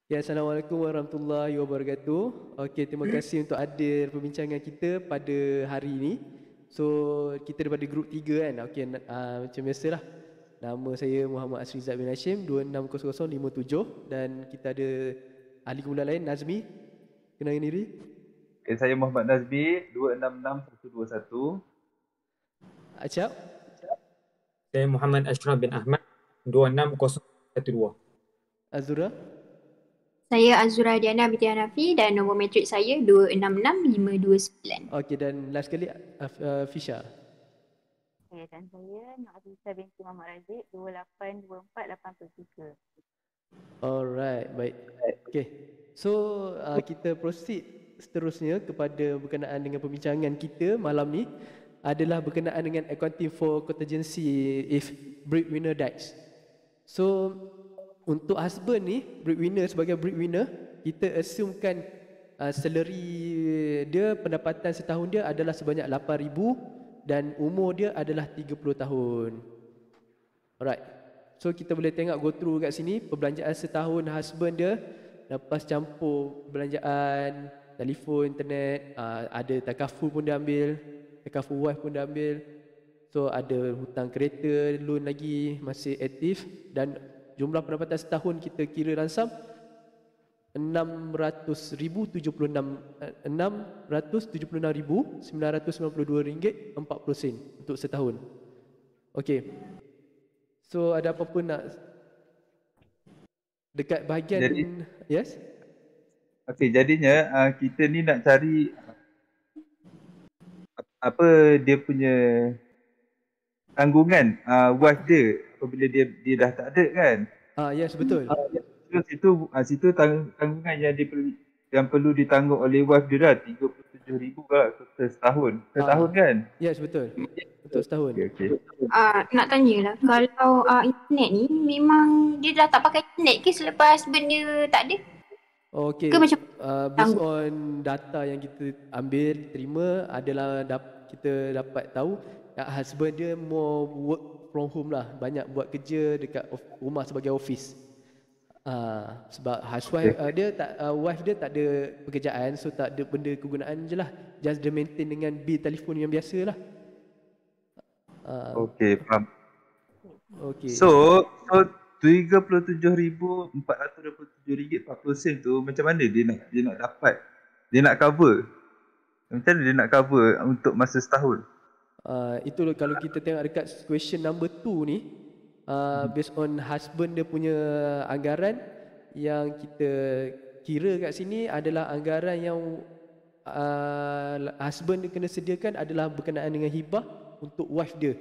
Ya, Assalamualaikum warahmatullahi wabarakatuh. Okey, terima kasih untuk hadir perbincangan kita pada hari ini. So, kita daripada grup 3 kan. Okey, macam biasalah. Nama saya Muhammad Asrizat bin Hashim 260057 dan kita ada ahli kumpulan lain Nazmi. Kenalkan diri. Okay, saya Muhammad Nazmi, 266121. Acap. Saya Muhammad Ashraf bin Ahmad 26012. Azura. Saya Azura Diana binti Hanafi dan nombor matrik saya 266529. Okey, dan last sekali Fisha. Okay, dan saya Nak Afisa binti Muhammad Razik 2824883. Alright, baik. Okay, so kita proceed seterusnya kepada berkenaan dengan perbincangan kita malam ni adalah berkenaan dengan accounting for contingency if breadwinner dies. So untuk husband ni, breadwinner sebagai breadwinner, kita assumekan salary dia, pendapatan setahun dia adalah sebanyak 8,000 dan umur dia adalah 30 tahun. Alright. So kita boleh tengok go through kat sini perbelanjaan setahun husband dia, lepas campur belanjaan telefon, internet, ada takaful pun dia ambil, takaful wife pun dia ambil. So ada hutang kereta, loan lagi masih aktif dan jumlah pendapatan setahun kita kira ransam 676,992 ringgit 40 sen untuk setahun. Okey. So ada apa pun nak dekat bahagian yes? Okey, jadinya kita ni nak cari apa dia punya tanggungan wife dia apabila dia dah tak ada kan. Yes, betul. Situ tanggungan yang perlu ditanggung oleh wife dia dah 37,000 lah setahun. Setahun kan? Yes, betul. Untuk setahun. Okay. Nak tanyalah, kalau internet ni memang dia dah tak pakai internet ke selepas husband dia tak ada? Okey. Ke macam based on data yang kita ambil, terima adalah kita dapat tahu husband dia more work from home lah. Banyak buat kerja dekat rumah sebagai office. Sebab housewife wife dia tak ada pekerjaan, so tak ada benda kegunaan je lah. Just dia maintain dengan bil telefon yang biasa lah. Okey, faham. Okey. So RM37,427.40 tu macam mana dia nak dapat? Dia nak cover. Macam mana dia nak cover untuk masa setahun? Itu kalau kita tengok dekat question number 2 ni, based on husband dia punya anggaran yang kita kira kat sini adalah anggaran yang husband dia kena sediakan adalah berkenaan dengan hibah untuk wife dia,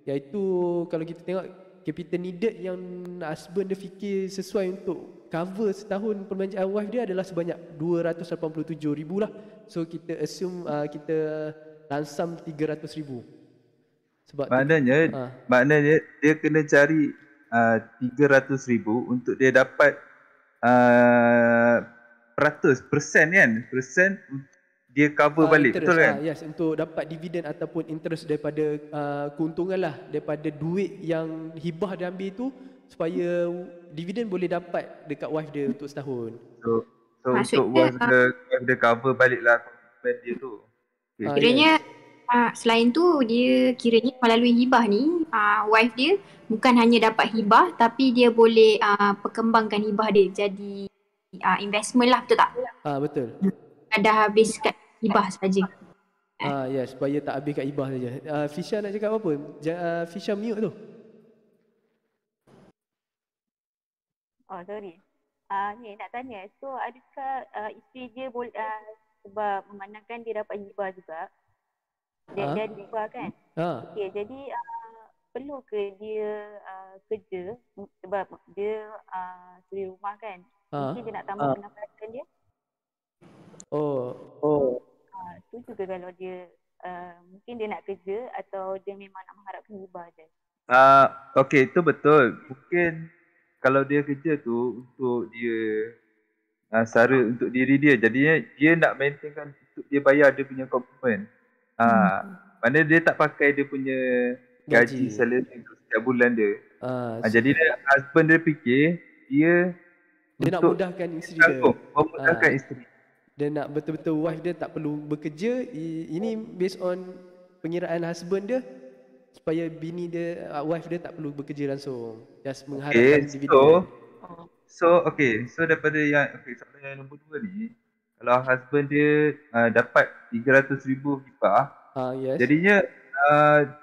iaitu kalau kita tengok capital needed yang husband dia fikir sesuai untuk cover setahun perbelanjaan wife dia adalah sebanyak 287,000 lah. So kita assume kita ransam 300,000. Sebab maknanya dia kena cari 300,000 untuk dia dapat persen kan? Persen dia cover balik, interest, betul kan? Yes, untuk dapat dividen ataupun interest daripada keuntungan lah, daripada duit yang hibah dia ambil tu, supaya dividen boleh dapat dekat wife dia untuk setahun. So untuk wife dia cover balik lah komitmen dia tu. Kiranya selain tu dia kiranya melalui hibah ni wife dia bukan hanya dapat hibah tapi dia boleh perkembangkan hibah dia jadi investment lah, betul tak? Betul. Dah habis kat hibah saja. Ya, supaya tak habis kat hibah saja. Fisha nak cakap apa? Fisha mute tu. Oh, sorry. Ni nak tanya. So adakah isteri dia boleh sebab memandangkan dia dapat hibah juga. Dia ada hibah kan? Okey, jadi perlu ke dia kerja sebab dia suri rumah kan? Mungkin dia nak tambah pendapatan dia. Tu juga kalau dia mungkin dia nak kerja atau dia memang nak mengharapkan hibah je. Okey, itu betul. Mungkin kalau dia kerja tu untuk dia sara untuk diri dia, jadinya dia nak maintainkan untuk dia bayar dia punya komitmen. Maknanya dia tak pakai dia punya gaji salary untuk setiap bulan dia. Jadi husband dia fikir dia Dia nak untuk mudahkan isteri dia. memudahkan isteri. Dia nak betul-betul wife dia tak perlu bekerja. Ini based on pengiraan husband dia, supaya bini dia, wife dia tak perlu bekerja langsung, just mengharapkan dividen. So daripada yang soalan yang nombor 2 ni, kalau husband dia dapat 300,000 hibah, Yes. jadinya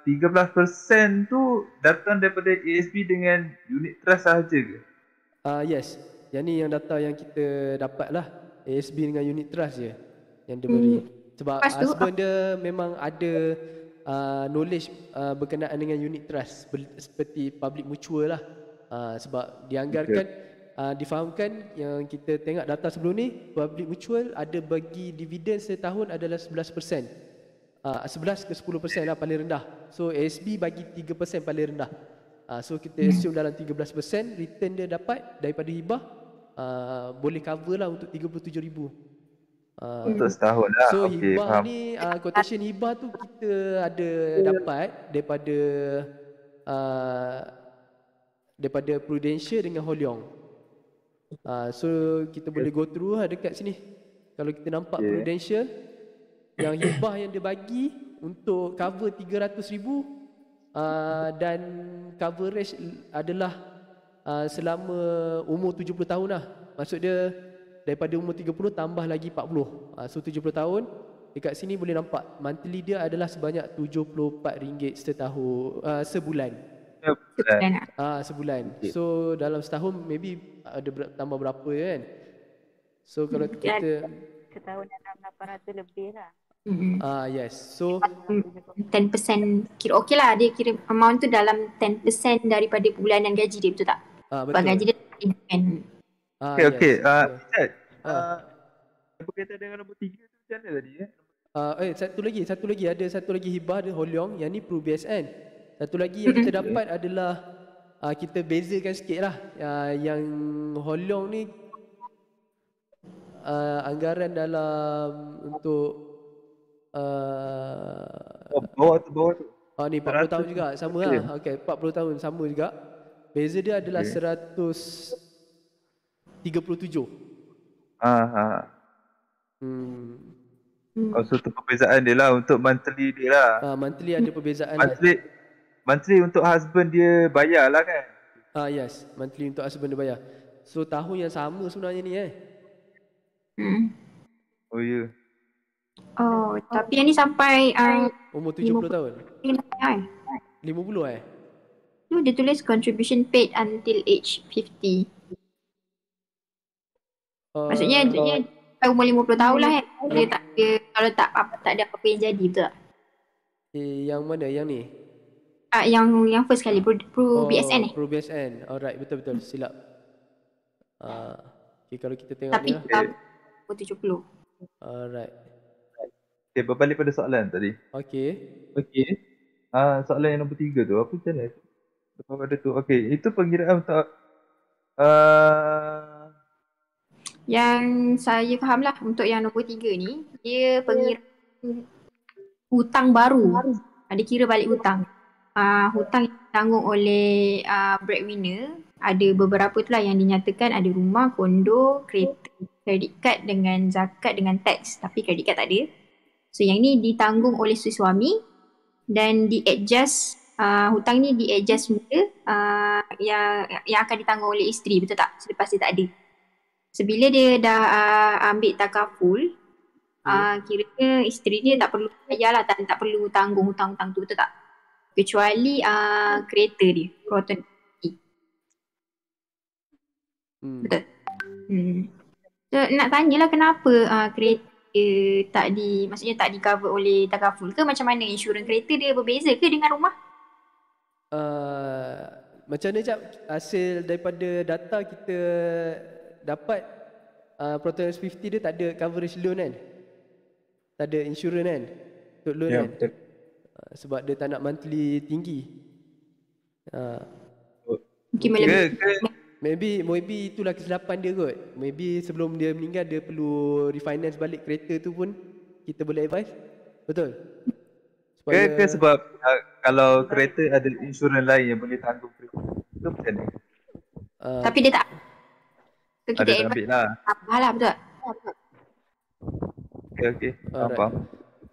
13% tu datang daripada ASB dengan unit trust sahaja ke? Yes. Yang ni yang data yang kita dapat lah. ASB dengan unit trust je yang dia beri. Sebab husband dia memang ada knowledge berkenaan dengan unit trust seperti public mutual lah. Sebab dianggarkan, difahamkan yang kita tengok data sebelum ni, public mutual ada bagi dividen setahun adalah 11%. 11 ke 10% lah paling rendah. So ASB bagi 3% paling rendah. So kita assume dalam 13% return dia dapat daripada hibah, boleh cover lah untuk 37,000 untuk setahun lah. So okay, hibah faham. ni, quotation hibah tu kita ada dapat daripada Prudential dengan Holiong. So kita boleh go through lah dekat sini. Kalau kita nampak Prudential, yang hibah yang dia bagi untuk cover 300,000, dan coverage adalah selama umur 70 tahun lah. Maksud dia daripada umur 30 tambah lagi 40. So 70 tahun. Dekat sini boleh nampak monthly dia adalah sebanyak RM74 setahun, sebulan. Sebulan. So dalam setahun maybe ada tambah berapa kan. So kalau kita setahun dalam 800 lebih lah. Yes. So 10% kira okey lah, dia kira amount tu dalam 10% daripada bulanan gaji dia, betul tak? betul. Sebab gaji dia kan. Okay. Berkaitan dengan nombor 3 tu macam mana tadi satu lagi ada satu lagi hibah dia Holiong, yang ni Pro BSN. Satu lagi yang kita dapat adalah kita bezakan sikit lah. Yang Holiong ni anggaran dalam untuk bawah tu. Ni 40 tahun juga, sama lah. Okay, 40 tahun sama juga. Beza dia adalah 137. So tu perbezaan dia lah untuk monthly dia lah. Monthly ada perbezaan monthly untuk husband dia bayar lah kan? Yes, monthly untuk husband dia bayar. So tahun yang sama sebenarnya ni Oh ya. Tapi yang ni sampai umur 70 tahun. 50 tu dia tulis contribution paid until age 50. Maksudnya sampai umur 50 tahun lah kan. Dia tak ada, kalau tak ada apa-apa yang jadi, betul tak? Yang mana? Yang ni? Yang first kali Pro BSN Pro BSN. Alright, betul silap. Okay, kalau kita tengok tapi ni lah. Tapi 70. Alright. Okay, berbalik pada soalan tadi. Okay. Soalan yang nombor 3 tu, apa macam mana? Lepas pada tu, okay, itu pengiraan untuk yang saya faham lah untuk yang nombor 3 ni, dia pengiraan hutang baru. Dia kira balik hutang. Hutang yang ditanggung oleh breadwinner, ada beberapa tu lah yang dinyatakan, ada rumah, kondo, kereta, credit card dengan zakat dengan tax, tapi credit card tak ada. So yang ni ditanggung oleh suami dan di-adjust, hutang ni di-adjust mula yang akan ditanggung oleh isteri, betul tak? Selepas dia tak ada. Sebila dia dah ambil takaful, kiranya isteri dia tak perlu bayar lah, tak perlu tanggung hutang-hutang tu, betul tak? Kecuali kereta dia, Proton. Betul. So nak tanyalah kenapa kereta maksudnya tak di cover oleh takaful ke, macam mana insurans kereta dia berbeza ke dengan rumah? Macam mana Cap, hasil daripada data kita dapat Proton S50 dia tak ada coverage loan kan? Tak ada insurans kan? Untuk loan kan? Betul. Sebab dia tak nak monthly tinggi. Mungkin Maybe itulah kesilapan dia kot. Maybe sebelum dia meninggal dia perlu refinance balik kereta tu pun kita boleh advise. Betul? Sebab kalau kereta ada insurans lain yang boleh tanggung kereta, itu macam mana? tapi dia tak. So kita Ada ambil lah. apa lah, betul? Okay. Faham.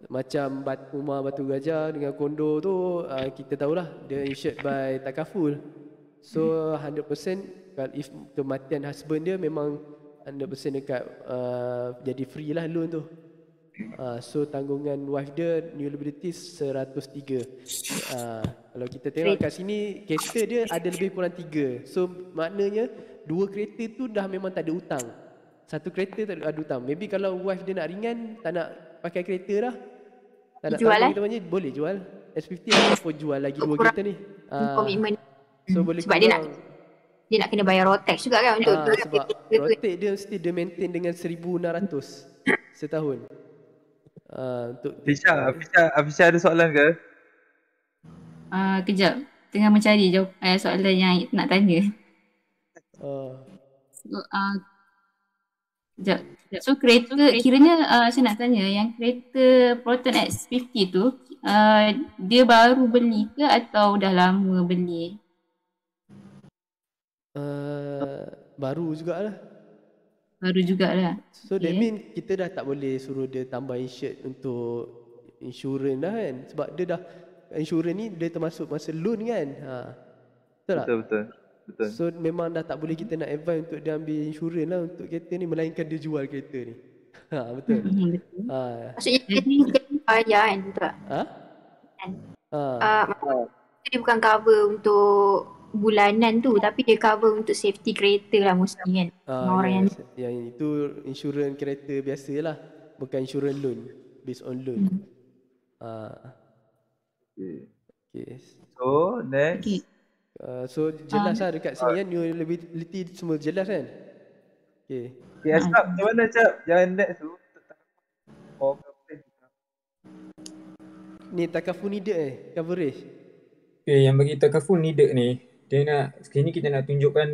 Macam rumah Batu Gajah dengan kondo tu, kita tahulah dia insured by Takaful. So 100% kalau if kematian husband dia memang 100% dekat jadi free lah loan tu. So tanggungan wife dia new liabilities 103. Kalau kita tengok kat sini kereta dia ada lebih kurang 3. So maknanya 2 kereta tu dah memang tak ada hutang. 1 kereta tak ada hutang. Maybe kalau wife dia nak ringan, tak nak pakai kereta dah, tak nak jual kita punya, boleh jual S50 ataupun jual lagi 2 kereta ni. Komitmen. So boleh sebab dia nak kena bayar road tax juga kan untuk sebab road tax dia mesti dia maintain dengan 1,600 setahun. Untuk Afisha ada soalan ke? Kejap, tengah mencari soalan yang nak tanya. Kejap. So kereta, kiranya saya nak tanya yang kereta Proton X50 tu, dia baru beli ke atau dah lama beli? Baru jugalah. Baru jugalah. So that mean kita dah tak boleh suruh dia tambah insured untuk insurans dah kan. Sebab dia dah, insurans ni dia termasuk masa loan kan. Betul tak? Betul. So memang dah tak boleh kita nak advise untuk dia ambil insurans lah untuk kereta ni, melainkan dia jual kereta ni. Betul. Betul. Maksudnya dia bayar kan, betul tak? Maksudnya dia bukan cover untuk bulanan tu, tapi dia cover untuk safety kereta lah mesti kan. Orang yang itu insurans kereta biasa lah, bukan insurans loan, based on loan. Okay. So next. So jelas lah dekat sini kan, new liability semua jelas kan. Okay. Asap macam mana Cap? Yang next tu ni Takaful needed coverage. Okay, yang bagi Takaful needed ni, dia nak, sini kita nak tunjukkan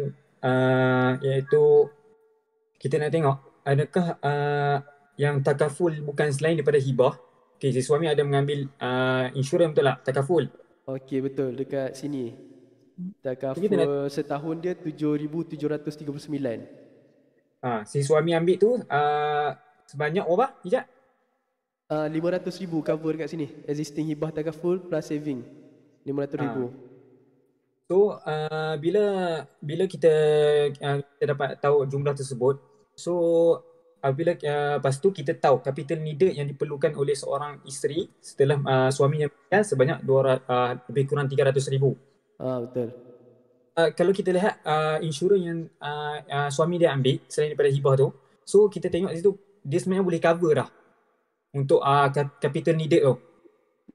iaitu kita nak tengok adakah yang Takaful bukan selain daripada hibah. Okay, si suami ada mengambil insurans, betul tak? Takaful. Okay, betul, dekat sini Takaful setahun dia 7,739. Si suami ambil tu sebanyak berapa? Sekejap. 500,000 cover dekat sini. Existing hibah Takaful plus saving 500,000. So bila kita dapat tahu jumlah tersebut, so apabila lepas tu kita tahu capital needed yang diperlukan oleh seorang isteri setelah suaminya meninggal sebanyak lebih kurang 300,000. Betul. Kalau kita lihat insurans yang suami dia ambil selain daripada hibah tu, so kita tengok di situ dia sebenarnya boleh cover dah untuk capital needed tu.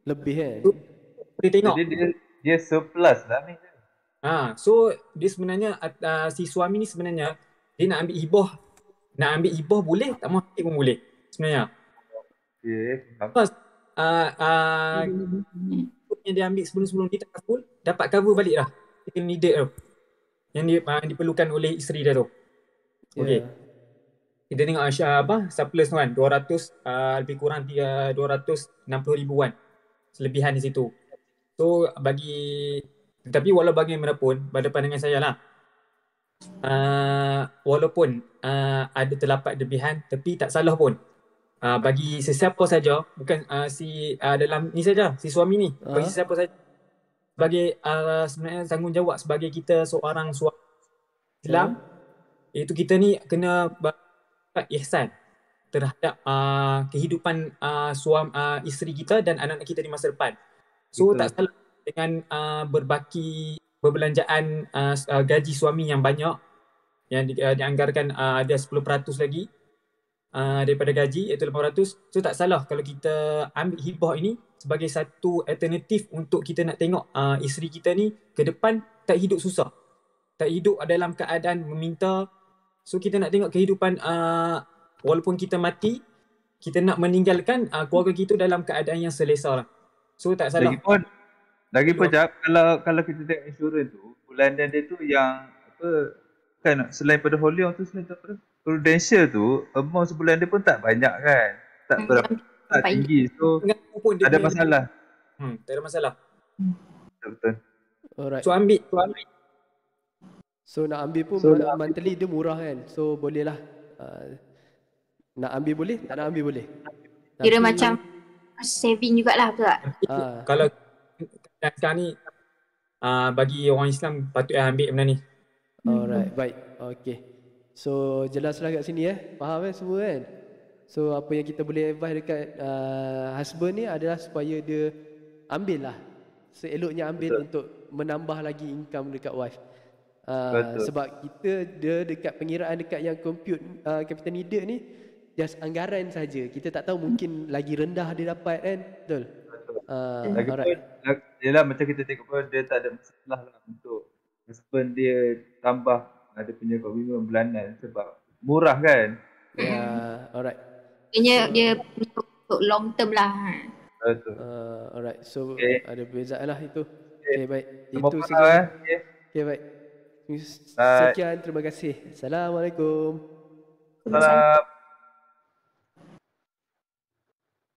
Lebih so, boleh tengok. Jadi dia surplus lah ni. So dia sebenarnya si suami ni sebenarnya dia nak ambil hibah boleh, tak mahu ambil pun boleh sebenarnya. Because yang dia ambil sebelum dia Takaful dapat cover balik lah capital needed tu yang diperlukan oleh isteri dia tu. Okay. Kita tengok surplus tu kan 200 lebih kurang 260 ribuan selebihan di situ. So tetapi walau bagaimanapun pada pandangan saya lah, walaupun ada terdapat lebihan, tapi tak salah pun bagi sesiapa saja, bukan dalam ni saja si suami ni, bagi sesiapa saja sebagai sebenarnya tanggungjawab sebagai kita seorang suami Islam, iaitu kita ni kena ihsan terhadap kehidupan isteri kita dan anak-anak kita di masa depan. So tak salah dengan berbelanjaan gaji suami yang banyak yang dianggarkan ada 10% lagi daripada gaji, iaitu 800. So tak salah kalau kita ambil hibah ini sebagai satu alternatif untuk kita nak tengok isteri kita ni ke depan tak hidup susah, tak hidup dalam keadaan meminta. So kita nak tengok kehidupan walaupun kita mati, kita nak meninggalkan keluarga kita dalam keadaan yang selesa lah. So tak salah. Lagipun Jap, kalau kita tengok insurans tu, bulanan dia tu yang kan selain pada Holion tu, selain pada Prudential tu, amount sebulan dia pun tak banyak kan, tak berapa, tak tinggi. So ada masalah. Tak ada masalah. Betul. Alright. So ambil So nak ambil pun monthly dia murah kan. So boleh lah. Nak ambil boleh, tak nak ambil boleh. Kira macam saving jugalah, betul tak? Kalau sekarang ni bagi orang Islam patut ambil benda ni. Alright, baik. Okay. So jelaslah kat sini faham semua kan? So apa yang kita boleh advise dekat husband ni adalah supaya dia ambil lah. Seeloknya ambil untuk menambah lagi income dekat wife. Sebab dia dekat pengiraan dekat yang compute capital needed ni just anggaran saja. Kita tak tahu, mungkin lagi rendah dia dapat kan. Betul. Lagipun yelah macam kita tengok pun dia tak ada masalah lah untuk husband dia tambah ada punya komitmen bulanan sebab murah kan. Alright. Dia untuk long term lah. Betul. Alright. So ada perbezaan lah itu. Okay, baik. Semua Itu faham saja. Okay, baik. Sekian, terima kasih. Assalamualaikum. Salam.